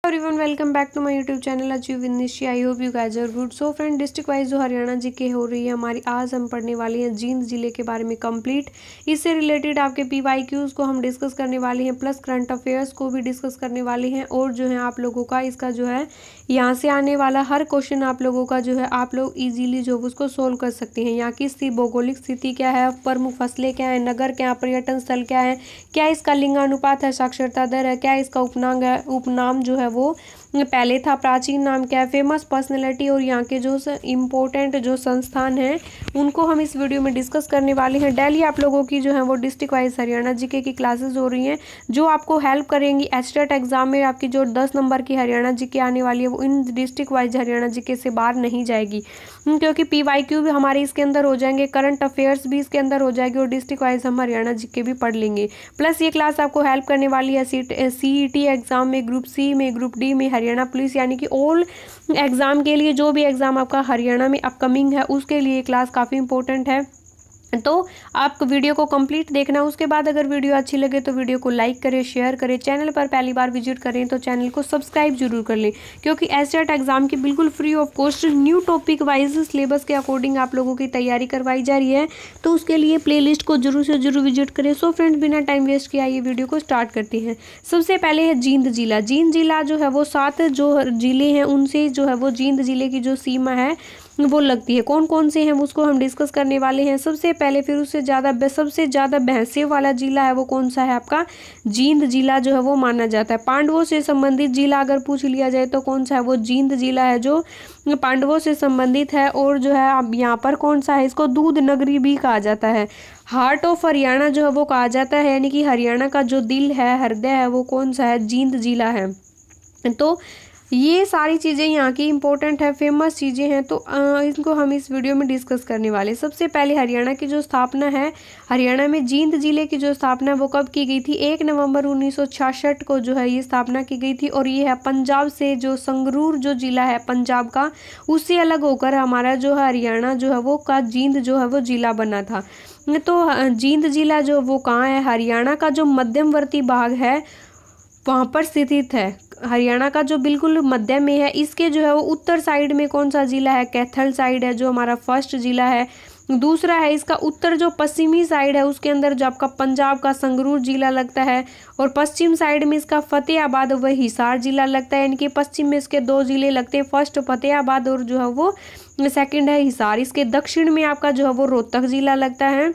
Everyone, welcome back to my YouTube channel achieve with Nishi. I hope you guys are good. So friend, district wise जो Haryana GK हो रही है हमारी, आज हम पढ़ने वाले हैं जींद जिले के बारे में कंप्लीट। इससे रिलेटेड आपके PYQs को हम डिस्कस करने वाले हैं, प्लस करंट अफेयर्स को भी डिस्कस करने वाले हैं। और जो है आप लोगों का इसका जो है यहाँ से आने वाला हर क्वेश्चन आप लोगों का जो है आप लोग ईजिली जो उसको सोल्व कर सकते हैं। यहाँ की भौगोलिक स्थिति क्या है, प्रमुख फसलें क्या है, नगर क्या, पर्यटन स्थल क्या है, क्या इसका लिंगानुपात है, साक्षरता दर है, क्या इसका उपनाम है, उपनाम जो है वो पहले था, प्राचीन नाम क्या है, फेमस पर्सनैलिटी और यहाँ के जो इम्पोर्टेंट जो संस्थान हैं उनको हम इस वीडियो में डिस्कस करने वाले हैं। डेली आप लोगों की जो है वो डिस्ट्रिक्ट वाइज हरियाणा जीके की क्लासेस हो रही हैं जो आपको हेल्प करेंगी एचटेट एग्जाम में। आपकी जो 10 नंबर की हरियाणा जीके आने वाली है वो इन डिस्ट्रिक्ट वाइज हरियाणा जीके से बाहर नहीं जाएगी, क्योंकि PYQ भी हमारे इसके अंदर हो जाएंगे, करंट अफेयर्स भी इसके अंदर हो जाएगी और डिस्ट्रिक्ट वाइज हम हरियाणा जीके भी पढ़ लेंगे। प्लस ये क्लास आपको हेल्प करने वाली है CET एग्जाम में, ग्रुप C में, ग्रुप D में, हरियाणा पुलिस, यानी कि ऑल एग्जाम के लिए जो भी एग्जाम आपका हरियाणा में अपकमिंग है उसके लिए क्लास काफ़ी इंपॉर्टेंट है। तो आप वीडियो को कंप्लीट देखना। उसके बाद अगर वीडियो अच्छी लगे तो वीडियो को लाइक करें, शेयर करें। चैनल पर पहली बार विजिट करें तो चैनल को सब्सक्राइब जरूर कर लें, क्योंकि एचटेट एग्जाम की बिल्कुल free of cost new topic wise syllabus के अकॉर्डिंग आप लोगों की तैयारी करवाई जा रही है। तो उसके लिए प्लेलिस्ट को जरूर से जरूर विजिट करें। सो फ्रेंड्स, बिना टाइम वेस्ट किए ये वीडियो को स्टार्ट करते हैं। सबसे पहले है जींद जिला। जींद जिला जो है वो 7 जो जिले हैं उनसे जो है वो जींद जिले की जो सीमा है वो लगती है। कौन कौन से हैं उसको हम डिस्कस करने वाले हैं। सबसे पहले फिर उससे सबसे ज़्यादा भैंसे वाला जिला है वो कौन सा है, आपका जींद जिला जो है वो माना जाता है। पांडवों से संबंधित जिला अगर पूछ लिया जाए तो कौन सा है, वो जींद जिला है जो पांडवों से संबंधित है। और जो है अब यहाँ पर कौन सा है, इसको दूध नगरी भी कहा जाता है। हार्ट ऑफ हरियाणा जो है वो कहा जाता है, यानी कि हरियाणा का जो दिल है, हृदय है, वो कौन सा है, जींद जिला है। तो ये सारी चीज़ें यहाँ की इम्पोर्टेंट है, फेमस चीज़ें हैं, तो इनको हम इस वीडियो में डिस्कस करने वाले। सबसे पहले हरियाणा की जो स्थापना है, हरियाणा में जींद जिले की जो स्थापना है वो कब की गई थी, 1 नवंबर 1966 को जो है ये स्थापना की गई थी। और ये है पंजाब से, जो संगरूर जो जिला है पंजाब का, उससे अलग होकर हमारा जो हरियाणा जो है वो का जींद जो है वो जिला बना था। तो जींद जिला जो वो कहाँ है, हरियाणा का जो मध्यमवर्ती भाग है वहाँ पर स्थित है। हरियाणा का जो बिल्कुल मध्य में है, इसके जो है वो उत्तर साइड में कौन सा जिला है, कैथल साइड है जो हमारा फर्स्ट जिला है। दूसरा है इसका उत्तर जो पश्चिमी साइड है उसके अंदर जो आपका पंजाब का संगरूर जिला लगता है। और पश्चिम साइड में इसका फतेहाबाद व हिसार जिला लगता है, यानी कि पश्चिम में इसके 2 जिले लगते हैं, फर्स्ट फतेहाबाद और जो है वो सेकंड है हिसार। इसके दक्षिण में आपका जो है वो रोहतक जिला लगता है।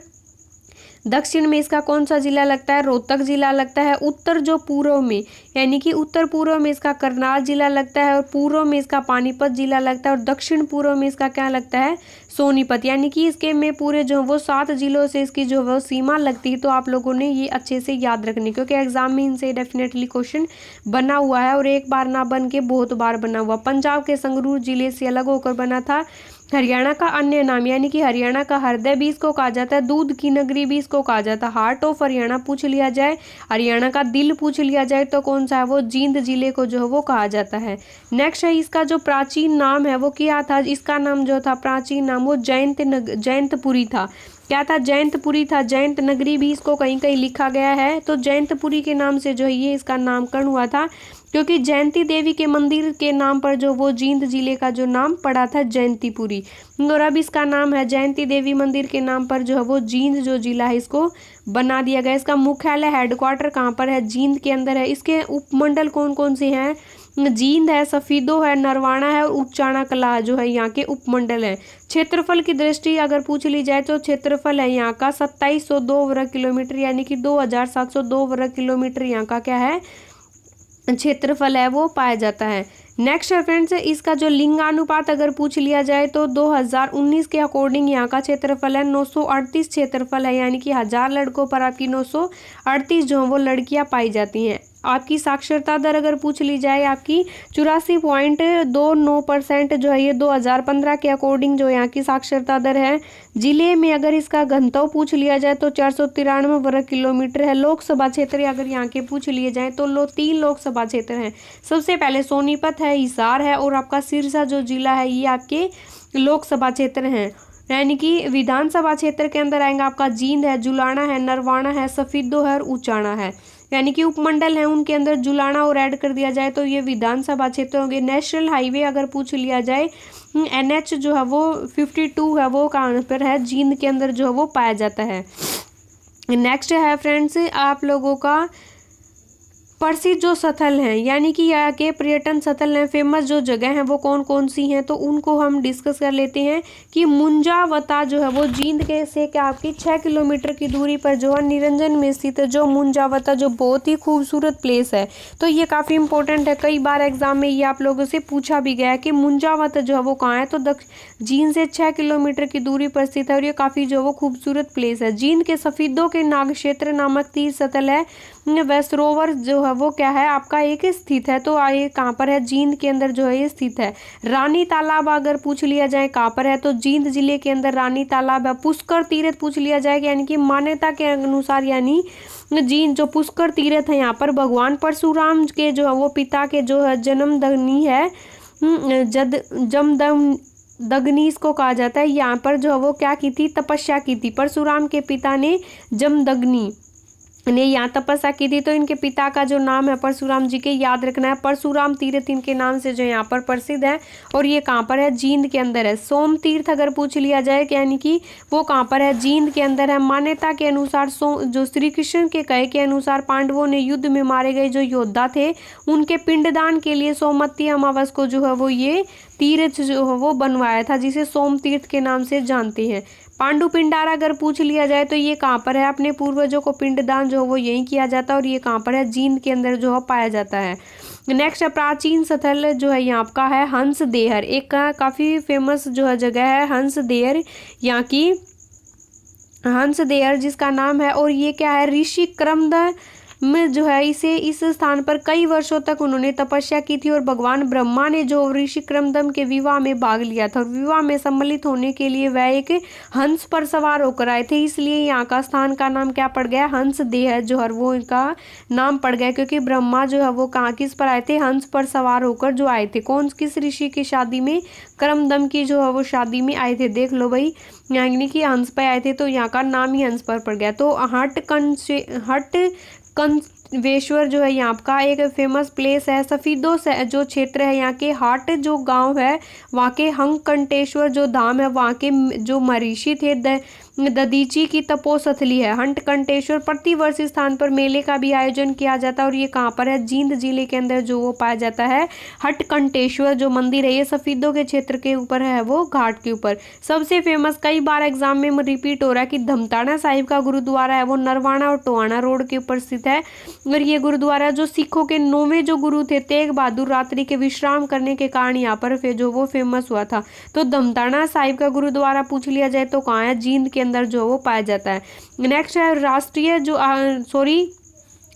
दक्षिण में इसका कौन सा जिला लगता है, रोहतक जिला लगता है। उत्तर जो पूर्व में, यानी कि उत्तर पूर्व में इसका करनाल जिला लगता है, और पूर्व में इसका पानीपत जिला लगता है, और दक्षिण पूर्व में इसका क्या लगता है, सोनीपत। यानी कि इसके में पूरे जो वो 7 जिलों से इसकी जो वो सीमा लगती है। तो आप लोगों ने ये अच्छे से याद रखनी, क्योंकि एग्जाम में इनसे डेफिनेटली क्वेश्चन बना हुआ है और एक बार ना बन के बहुत बार बना हुआ। पंजाब के संगरूर जिले से अलग होकर बना था। हरियाणा का अन्य नाम, यानी कि हरियाणा का हृदय भी इसको कहा जाता है, दूध की नगरी भी इसको कहा जाता है। हार्ट ऑफ हरियाणा पूछ लिया जाए, हरियाणा का दिल पूछ लिया जाए तो कौन सा है, वो जींद जिले को जो है वो कहा जाता है। नेक्स्ट है इसका जो प्राचीन नाम है वो क्या था, इसका नाम जो था प्राचीन नाम वो जयंतपुरी था। क्या था, जयंतपुरी था। जयंत नगरी भी इसको कहीं कहीं लिखा गया है। तो जयंतपुरी के नाम से जो है ये इसका नामकरण हुआ था, क्योंकि जयंती देवी के मंदिर के नाम पर जो वो जींद जिले का जो नाम पड़ा था जयंतीपुरी। और अब इसका नाम है जयंती देवी मंदिर के नाम पर जो है वो जींद जो जिला है इसको बना दिया गया। इसका मुख्यालय हेडक्वार्टर कहाँ पर है, जींद के अंदर है। इसके उपमंडल कौन कौन से हैं, जींद है, सफीदो है, नरवाना है और उचाना कला जो है यहाँ के उपमंडल है। क्षेत्रफल की दृष्टि अगर पूछ ली जाए तो क्षेत्रफल है यहाँ का 2702 वर्ग किलोमीटर, यानी कि 2702 वर्ग किलोमीटर यहाँ का क्या है, क्षेत्रफल है वो पाया जाता है। नेक्स्ट है फ्रेंड्स, इसका जो लिंगानुपात अगर पूछ लिया जाए तो 2019 के अकॉर्डिंग यहाँ का क्षेत्रफल है 938 क्षेत्रफल है, यानी कि 1000 लड़कों पर आपकी 938 जो वो लड़कियां पाई जाती हैं। आपकी साक्षरता दर अगर पूछ ली जाए, आपकी 84.29% जो है ये 2015 के अकॉर्डिंग जो यहाँ की साक्षरता दर है। जिले में अगर इसका घनत्व पूछ लिया जाए तो 493 वर्ग किलोमीटर है। लोकसभा क्षेत्र अगर यहाँ के पूछ लिए जाए तो 3 लोकसभा क्षेत्र हैं। सबसे पहले सोनीपत है, हिसार है और आपका सिरसा जो जिला है ये आपके लोकसभा क्षेत्र हैं। यानी कि विधानसभा क्षेत्र के अंदर आएंगे आपका जींद है, जुलाना है, नरवाना है, सफीदो है और उचाना है। यानी कि उपमंडल हैं उनके अंदर जुलाना और ऐड कर दिया जाए तो ये विधानसभा क्षेत्र होंगे। नेशनल हाईवे अगर पूछ लिया जाए, NH जो है वो 52 है, वो कहाँ पर है, जींद के अंदर जो है वो पाया जाता है। नेक्स्ट है फ्रेंड्स आप लोगों का प्रसिद्ध जो स्थल हैं, यानी कि यहाँ के पर्यटन स्थल हैं, फेमस जो जगह हैं वो कौन कौन सी हैं, तो उनको हम डिस्कस कर लेते हैं। कि मुंजावता जो है वो जींद के से क्या आपकी 6 किलोमीटर की दूरी पर जो है निरंजन में स्थित है जो मुंजावता, जो बहुत ही खूबसूरत प्लेस है। तो ये काफ़ी इंपॉर्टेंट है, कई बार एग्जाम में ये आप लोगों से पूछा भी गया है कि मुंजावता जो है वो कहाँ है, तो जींद से 6 किलोमीटर की दूरी पर स्थित है और ये काफ़ी जो है वो खूबसूरत प्लेस है। जींद के सफीदों के नाग क्षेत्र नामक तीर्थ स्थल है वैसरोवर जो है वो क्या है आपका एक स्थित है, तो ये कहाँ पर है, जींद के अंदर जो है ये स्थित है। रानी तालाब अगर पूछ लिया जाए कहाँ पर है, तो जींद जिले के अंदर रानी तालाब है। पुष्कर तीर्थ पूछ लिया जाए, यानी कि मान्यता के अनुसार, यानी जींद जो पुष्कर तीर्थ है यहाँ पर भगवान परशुराम के जो है वो पिता के जो है जन्मदग्नि है, जमदग्नि इसको कहा जाता है। यहाँ पर जो है वो क्या की थी, तपस्या की थी। परशुराम के पिता ने जमदग्नि ने यहाँ तपस्या की थी, तो इनके पिता का जो नाम है परशुराम जी के याद रखना है। परशुराम तीर्थ इनके नाम से जो यहाँ पर प्रसिद्ध है और ये कहाँ पर है, जींद के अंदर है। सोम तीर्थ अगर पूछ लिया जाए, यानी कि वो कहाँ पर है, जींद के अंदर है। मान्यता के अनुसार जो श्री कृष्ण के कहे के अनुसार पांडवों ने युद्ध में मारे गए जो योद्धा थे उनके पिंडदान के लिए सोमवती अमावस को जो है वो ये तीर्थ जो है वो बनवाया था, जिसे सोम तीर्थ के नाम से जानते हैं। पांडु पिंडारा अगर पूछ लिया जाए तो ये कहाँ पर है, अपने पूर्वजों को पिंडदान जो है वो यहीं किया जाता है और ये कहाँ पर है, जींद के अंदर जो है पाया जाता है। नेक्स्ट प्राचीन स्थल जो है यहाँ का है हंसदेहर, एक काफ़ी फेमस जो है जगह है हंसदेहर, यहाँ की हंसदेहर जिसका नाम है, और ये क्या है, ऋषि क्रमद में जो है इस स्थान पर कई वर्षों तक उन्होंने तपस्या की थी और भगवान ब्रह्मा ने जो ऋषि क्रमदम के विवाह में भाग लिया था और विवाह में सम्मिलित होने के लिए वह एक हंस पर सवार होकर आए थे, इसलिए यहाँ का स्थान का नाम क्या पड़ गया, हंसदेह जो है वो इनका नाम पड़ गया, क्योंकि ब्रह्मा जो है वो कहाँ किस पर आए थे, हंस पर सवार होकर जो आए थे। कौन किस ऋषि की शादी में, क्रमदम की जो है वो शादी में आए थे, देख लो भाई, यानी कि हंस पर आए थे तो यहाँ का नाम ही हंस पर पड़ गया। तो कंवेश्वर जो है यहाँ का एक फेमस प्लेस है। सफीदों से जो क्षेत्र है यहाँ के, हाट जो गांव है वहाँ के हंकंटेश्वर जो धाम है वहाँ के जो महर्षि थे ददीची की तपोस्थली है हंकंटेश्वर। प्रतिवर्ष इस स्थान पर मेले का भी आयोजन किया जाता है और ये कहाँ पर है, जींद जिले के अंदर जो वो पाया जाता है। हटकंटेश्वर जो मंदिर है ये सफीदों के क्षेत्र के ऊपर है, वो घाट के ऊपर। सबसे फेमस कई बार एग्जाम में रिपीट हो रहा है कि धमताना साहिब का गुरुद्वारा है वो नरवाना और टोहाना रोड के ऊपर स्थित है और ये गुरुद्वारा जो सिखों के 9वें जो गुरु थे तेग बहादुर रात्रि के विश्राम करने के कारण यहाँ पर जो वो फेमस हुआ था। तो धमताना साहिब का गुरुद्वारा पूछ लिया जाए तो कहाँ है, जींद के अंदर जो वो पाया जाता है। नेक्स्ट है राष्ट्रीय जो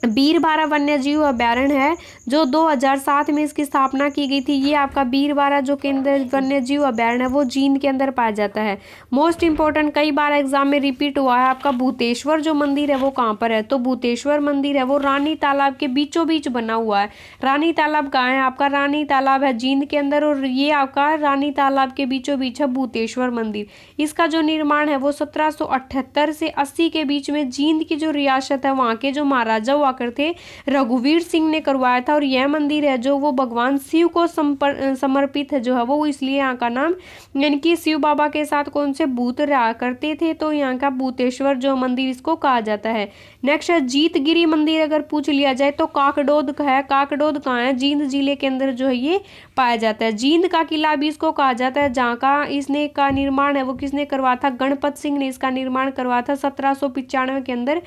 बीरबारा वन्यजीव अभ्यारण्य है जो 2007 में इसकी स्थापना की गई थी। ये आपका बीरबारा जो केंद्र वन्यजीव अभ्यारण्य है वो जींद के अंदर पाया जाता है। मोस्ट इंपॉर्टेंट कई बार एग्जाम में रिपीट हुआ है आपका भूतेश्वर जो मंदिर है वो कहाँ पर है, तो भूतेश्वर मंदिर है वो रानी तालाब के बीचों बीच बना हुआ है। रानी तालाब कहाँ है आपका, रानी तालाब है जींद के अंदर और ये आपका रानी तालाब के बीचों बीच है भूतेश्वर मंदिर। इसका जो निर्माण है वो 1778 से 80 के बीच में जींद की जो रियासत है वहाँ के जो महाराजा हुआ करते रघुवीर सिंह ने करवाया था और यह मंदिर है जो वो भगवान शिव को समर्पित है जो है वो, इसलिए यहाँ का नाम, यानी कि शिव बाबा के साथ कौन से भूत रहा करते थे तो यहाँ का भूतेश्वर जो मंदिर इसको कहा जाता है। नेक्स्ट है जीतगिरी मंदिर अगर पूछ लिया जाए तो काकडोद है। काकडोद कहाँ है, जींद जिले के अंदर जो है ये पाया जाता है। जींद का किला भी इसको कहा जाता है, जहाँ का इसने का निर्माण है वो किसने करवाया था, गणपत सिंह ने इसका निर्माण करवाया था 1795 के अंदर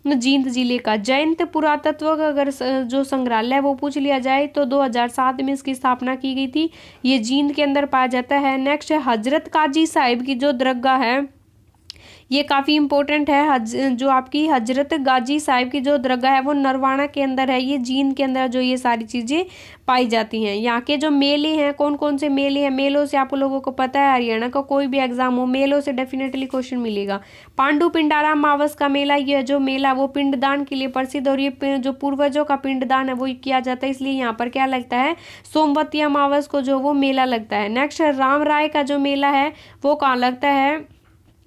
जींद जिले का। जयंत पुरातत्व का अगर जो संग्रहालय है वो पूछ लिया जाए तो 2007 में इसकी स्थापना की गई थी, ये जींद के अंदर पाया जाता है। नेक्स्ट है हजरत काजी साहिब की जो दरगाह है, ये काफ़ी इंपॉर्टेंट है। जो आपकी हजरत गाजी साहिब की जो दरगाह है वो नरवाना के अंदर है, ये जींद के अंदर जो ये सारी चीज़ें पाई जाती हैं। यहाँ के जो मेले हैं, कौन कौन से मेले हैं, मेलों से आप लोगों को पता है, हरियाणा का कोई भी एग्जाम हो मेलों से डेफिनेटली क्वेश्चन मिलेगा। पांडु पिंडारा अमावस का मेला, ये जो मेला वो पिंडदान के लिए प्रसिद्ध और ये जो पूर्वजों का पिंडदान है वो किया जाता है, इसलिए यहाँ पर क्या लगता है, सोमवती अमावस को जो वो मेला लगता है। नेक्स्ट राम राय का जो मेला है वो कहाँ लगता है,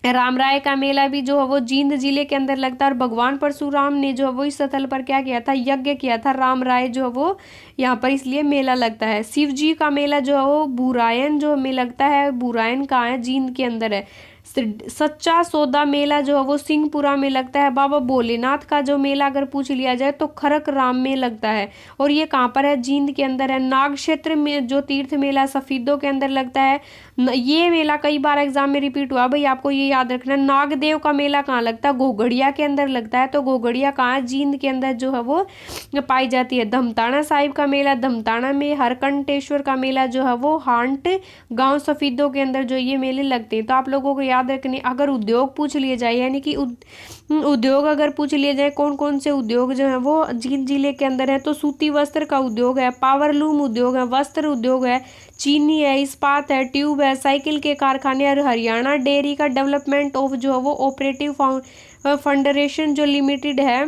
रामराय का मेला भी जो है वो जींद जिले के अंदर लगता है। और भगवान परशुराम ने जो है वो इस स्थल पर क्या किया था, यज्ञ किया था। रामराय जो है वो यहाँ पर इसलिए मेला लगता है। शिव जी का मेला जो है वो भूरायन जो में लगता है। भूरायन कहाँ है, जींद के अंदर है। सच्चा सौदा मेला जो है वो सिंहपुरा में लगता है। बाबा भोलेनाथ का जो मेला अगर पूछ लिया जाए तो खरक राम में लगता है, और ये कहाँ पर है, जींद के अंदर है। नाग क्षेत्र में जो तीर्थ मेला सफीदों के अंदर लगता है। ये मेला कई बार एग्जाम में रिपीट हुआ भाई, आपको ये याद रखना। नागदेव का मेला कहाँ लगता है, घोघड़िया के अंदर लगता है। तो घोघड़िया कहाँ है, जींद के अंदर जो है वो पाई जाती है। धमताना साहिब का मेला धमताना में। हरकंटेश्वर का मेला जो है वो हांट गांव सफीदों के अंदर जो ये मेले लगते हैं। तो आप लोगों को याद रखने, अगर उद्योग पूछ लिए जाए, यानी कि उद्योग अगर पूछ लिए जाए कौन कौन से उद्योग जो है वो जींद जिले के अंदर है, तो सूती वस्त्र का उद्योग है, पावरलूम उद्योग है, वस्त्र उद्योग है, चीनी है, इस्पात है, ट्यूब है, साइकिल के कारखाने। और हरियाणा डेयरी का डेवलपमेंट ऑफ जो है वो ऑपरेटिव फाउंडेशन जो लिमिटेड है,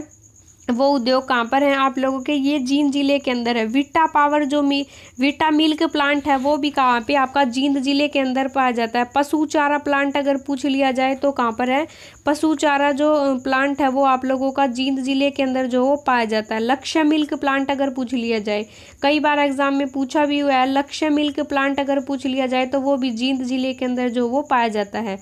वो उद्योग कहाँ पर है आप लोगों के, ये जींद जिले के अंदर है। विटा पावर जो विटा मिल्क प्लांट है वो भी कहाँ पे आपका जींद जिले के अंदर पाया जाता है। पशु चारा प्लांट अगर पूछ लिया जाए तो कहाँ पर है, पशु चारा जो प्लांट है वो आप लोगों का जींद जिले के अंदर जो वो पाया जाता है। लक्ष्य मिल्क प्लांट अगर पूछ लिया जाए, कई बार एग्जाम में पूछा भी हुआ है, लक्ष्य मिल्क प्लांट अगर पूछ लिया जाए तो वो भी जींद जिले के अंदर जो वो पाया जाता है।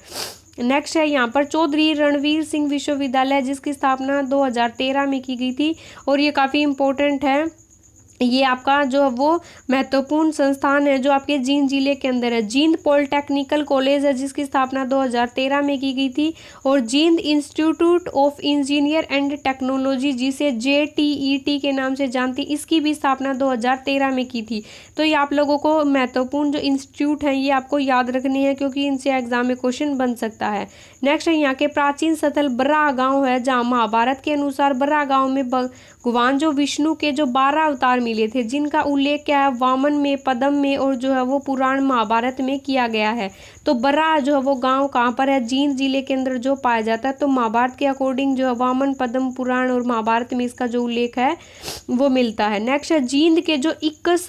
नेक्स्ट है यहाँ पर चौधरी रणवीर सिंह विश्वविद्यालय, जिसकी स्थापना 2013 में की गई थी, और ये काफ़ी इम्पोर्टेंट है। ये आपका जो वो महत्वपूर्ण संस्थान है जो आपके जींद जिले के अंदर है। जींद पॉलिटेक्निकल कॉलेज है, जिसकी स्थापना 2013 में की गई थी। और Jind institute of engineer and technology, जिसे JTET के नाम से जानती, इसकी भी स्थापना 2013 में की थी। तो ये आप लोगों को महत्वपूर्ण जो इंस्टीट्यूट हैं ये आपको याद रखने हैं, क्योंकि इनसे एग्जाम में क्वेश्चन बन सकता है। नेक्स्ट है यहाँ के प्राचीन स्थल बर्राह गाँव है, जहाँ महाभारत के अनुसार बर्राह गाँव में भगवान जो विष्णु के जो 12 अवतार मिले थे, जिनका उल्लेख क्या है, वामन में, पद्म में और जो है वो पुराण महाभारत में किया गया है। तो बर्राह जो है वो गांव कहाँ पर है, जींद जिले के अंदर जो पाया जाता है। तो महाभारत के अकॉर्डिंग जो है वामन, पद्म, पुराण और महाभारत में इसका जो उल्लेख है वो मिलता है। नेक्स्ट है जींद के जो 21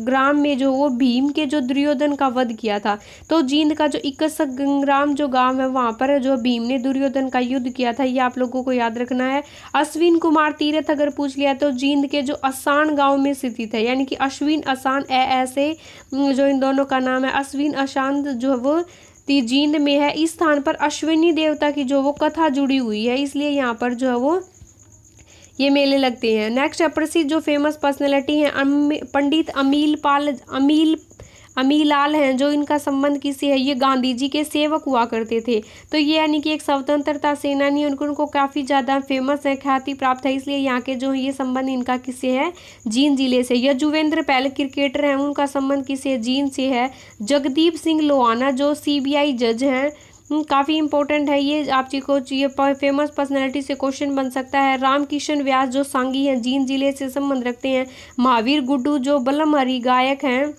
ग्राम में जो वो भीम के जो दुर्योधन का वध किया था। तो जींद का जो 21 ग्राम जो गांव है वहाँ पर जो भीम ने दुर्योधन का युद्ध किया था, ये आप लोगों को याद रखना है। अश्विन कुमार तीरथ अगर पूछ लिया तो जींद के जो असान गांव में स्थित है, यानी कि अश्विन असान ऐसे जो इन दोनों का नाम है, अश्विन अशांत जो है वो जींद में है। इस स्थान पर अश्विनी देवता की जो वो कथा जुड़ी हुई है, इसलिए यहाँ पर जो है वो ये मेले लगते हैं। नेक्स्ट है प्रसिद्ध जो फेमस पर्सनैलिटी हैं, पंडित अमीलाल हैं, जो इनका संबंध किससे है, ये गांधी जी के सेवक हुआ करते थे। तो ये यानी कि एक स्वतंत्रता सेनानी, उनको काफ़ी ज़्यादा फेमस है, ख्याति प्राप्त है, इसलिए यहाँ के जो ये संबंध इनका किससे है, जींद जिले से। यजुवेंद्र पहले क्रिकेटर हैं, उनका संबंध किससे, जींद से है। जगदीप सिंह लोहाना जो CBI जज हैं, काफ़ी इंपॉर्टेंट है ये, आप जी को ये फेमस पर्सनैलिटी से क्वेश्चन बन सकता है। रामकिशन व्यास जो सांगी हैं, जींद जिले से संबंध रखते हैं। महावीर गुड्डू जो बलमहरी गायक हैं,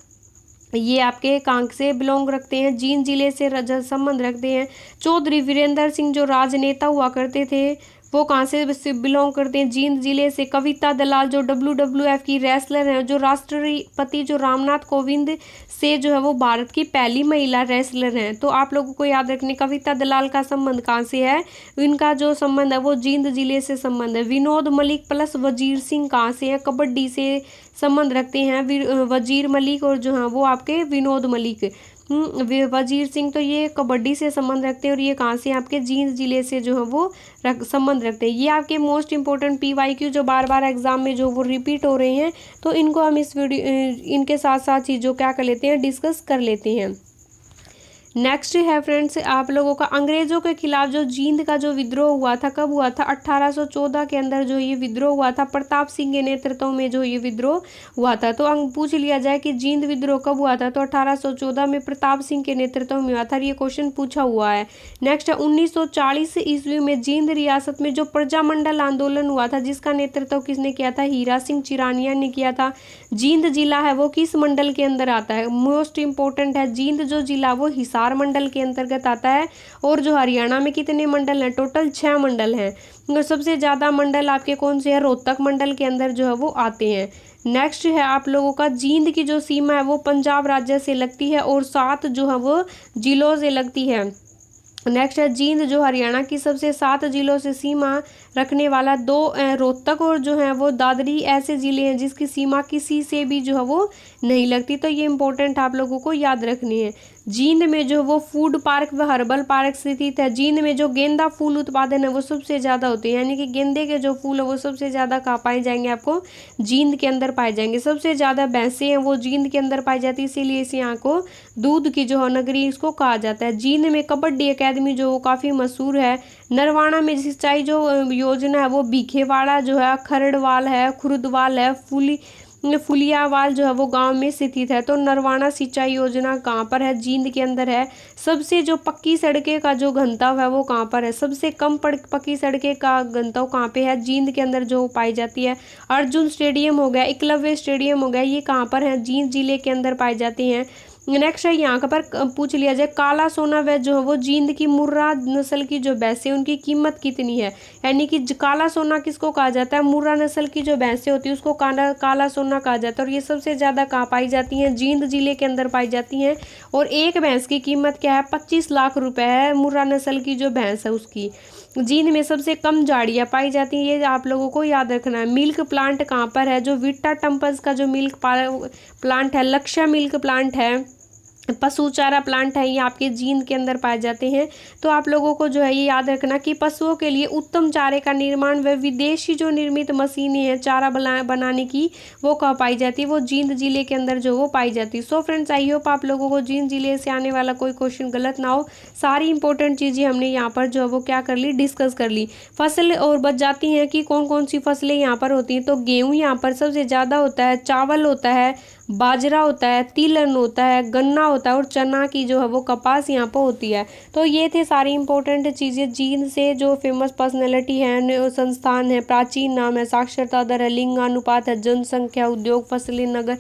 ये आपके कांक से बिलोंग रखते हैं, जींद जिले से संबंध रखते हैं। चौधरी वीरेंद्र सिंह जो राजनेता हुआ करते थे, वो कहाँ से बिलोंग करते हैं, जींद जिले से। कविता दलाल जो WWF की रेसलर हैं, जो राष्ट्रपति जो रामनाथ कोविंद से जो है वो भारत की पहली महिला रेसलर हैं। तो आप लोगों को याद रखने, कविता दलाल का संबंध कहाँ से है, इनका जो संबंध है वो जींद जिले से संबंध है। विनोद मलिक प्लस वजीर सिंह कहाँ से हैं, कबड्डी से संबंध रखते हैं वजीर मलिक, और जो है वो आपके विनोद मलिक। वजीर सिंह तो ये कबड्डी से संबंध रखते हैं, और ये कहाँ से आपके जींद जिले से जो है वो संबंध रखते हैं। ये आपके मोस्ट इंपॉर्टेंट PYQ जो बार बार एग्जाम में जो वो रिपीट हो रहे हैं, तो इनको हम इस वीडियो इनके साथ साथ चीज़ों क्या कर लेते हैं, डिस्कस कर लेते हैं। नेक्स्ट है फ्रेंड्स आप लोगों का अंग्रेजों के खिलाफ जो जींद का जो विद्रोह हुआ था, कब हुआ था, 1814 के अंदर जो ये विद्रोह हुआ था, प्रताप सिंह के नेतृत्व में जो ये विद्रोह हुआ था। तो पूछ लिया जाए कि जींद विद्रोह कब हुआ था, तो 1814 में प्रताप सिंह के नेतृत्व में हुआ था। ये क्वेश्चन पूछा हुआ है। नेक्स्ट है 1940 ईस्वी में जींद रियासत में जो प्रजामंडल आंदोलन हुआ था, जिसका नेतृत्व किसने किया था, हीरा सिंह चिरानिया ने किया था। जींद जिला है वो किस मंडल के अंदर आता है, मोस्ट इंपॉर्टेंट है, जींद जो जिला वो हिसार मंडल के अंतर्गत आता है। और जो हरियाणा में कितने मंडल हैं, टोटल 6 मंडल हैं। सबसे ज़्यादा मंडल आपके कौन से हैं, रोहतक मंडल के अंदर जो है वो आते हैं। नेक्स्ट है आप लोगों का जींद की जो सीमा है वो पंजाब राज्य से लगती है, और 7 जो है वो जिलों से लगती है। नेक्स्ट है जींद, जो हरियाणा की सबसे 7 जिलों से सीमा रखने वाला, 2 रोहतक और जो है वो दादरी ऐसे जिले हैं जिसकी सीमा किसी से भी जो है वो नहीं लगती। तो ये इंपॉर्टेंट आप लोगों को याद रखनी है। जींद में जो वो फूड पार्क व हर्बल पार्क स्थित है। जींद में जो गेंदा फूल उत्पादन है वो सबसे ज़्यादा होते हैं, यानी कि गेंदे के जो फूल है वो सबसे ज़्यादा कहाँ पाए जाएंगे, आपको जींद के अंदर पाए जाएंगे। सबसे ज़्यादा भैंसें हैं वो जींद के अंदर पाई जाती है, इसीलिए इस यहाँ को दूध की जो है नगरी इसको कहा जाता है। जींद में कबड्डी अकेडमी जो वो काफ़ी मशहूर है। नरवाना में सिंचाई जो योजना है वो भीखेवाड़ा जो है, खरड़वाल है, खुर्दवाल है, फुलियावाल जो है वो गांव में स्थित है। तो नरवाना सिंचाई योजना कहाँ पर है, जींद के अंदर है। सबसे जो पक्की सड़कें का जो घनत्व है वो कहाँ पर है, सबसे कम पक्की सड़कें का घनत्व कहाँ पे है, जींद के अंदर जो पाई जाती है। अर्जुन स्टेडियम हो गया, एकलव्य स्टेडियम हो गया, ये कहाँ पर है, जींद जिले के अंदर पाई जाती हैं। नेक्स्ट है यहाँ पर पूछ लिया जाए, काला सोना व जो है वो जींद की मुर्रा नस्ल की जो भैंसें उनकी कीमत कितनी है। यानी कि काला सोना किसको कहा जाता है, मुर्रा नस्ल की जो भैंसें होती है उसको काला सोना कहा जाता है। और ये सबसे ज़्यादा कहाँ पाई जाती हैं, जींद जिले के अंदर पाई जाती हैं। और एक भैंस की कीमत क्या है, 25 लाख रुपए है, मुर्रा नस्ल की जो भैंस है उसकी। जींद में सबसे कम झाड़ियाँ पाई जाती हैं, ये आप लोगों को याद रखना है। मिल्क प्लांट कहाँ पर है, जो विट्टा टम्पस का जो मिल्क प्लांट है, लक्ष्य मिल्क प्लांट है, पशु चारा प्लांट है, ये आपके जींद के अंदर पाए जाते हैं। तो आप लोगों को जो है ये याद रखना कि पशुओं के लिए उत्तम चारे का निर्माण व विदेशी जो निर्मित मशीनें हैं चारा बनाने की, वो कहाँ पाई जाती है, वो जींद जिले के अंदर जो वो पाई जाती है। सो फ्रेंड्स, आई होप आप लोगों को जींद जिले से आने वाला कोई क्वेश्चन गलत ना हो। सारी इंपॉर्टेंट चीज़ें हमने यहाँ पर जो है वो क्या कर ली, डिस्कस कर ली। फसल और बच जाती हैं कि कौन कौन सी फसलें यहाँ पर होती हैं। तो गेहूँ यहाँ पर सबसे ज़्यादा होता है, चावल होता है, बाजरा होता है, तिलहन होता है, गन्ना होता है, और चना की जो है वो कपास यहाँ पर होती है। तो ये थे सारी इंपॉर्टेंट चीज़ें। जींद से जो फेमस पर्सनैलिटी है, संस्थान है, प्राचीन नाम है, साक्षरता दर है, लिंगानुपात है, जनसंख्या, उद्योग, फसलें, नगर,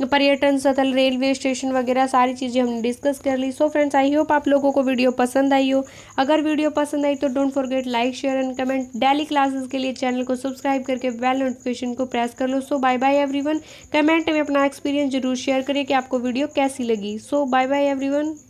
पर्यटन स्थल, रेलवे स्टेशन वगैरह सारी चीज़ें हमने डिस्कस कर ली। सो फ्रेंड्स, आई होप आप लोगों को वीडियो पसंद आई हो। अगर वीडियो पसंद आई तो don't forget like, share and comment. Daily classes के लिए चैनल को सब्सक्राइब करके बेल नोटिफिकेशन को प्रेस कर लो। सो बाय बाय एवरीवन। कमेंट में अपना एक्सपीरियंस जरूर शेयर करिए कि आपको वीडियो कैसी लगी। सो बाय बाय एवरीवन।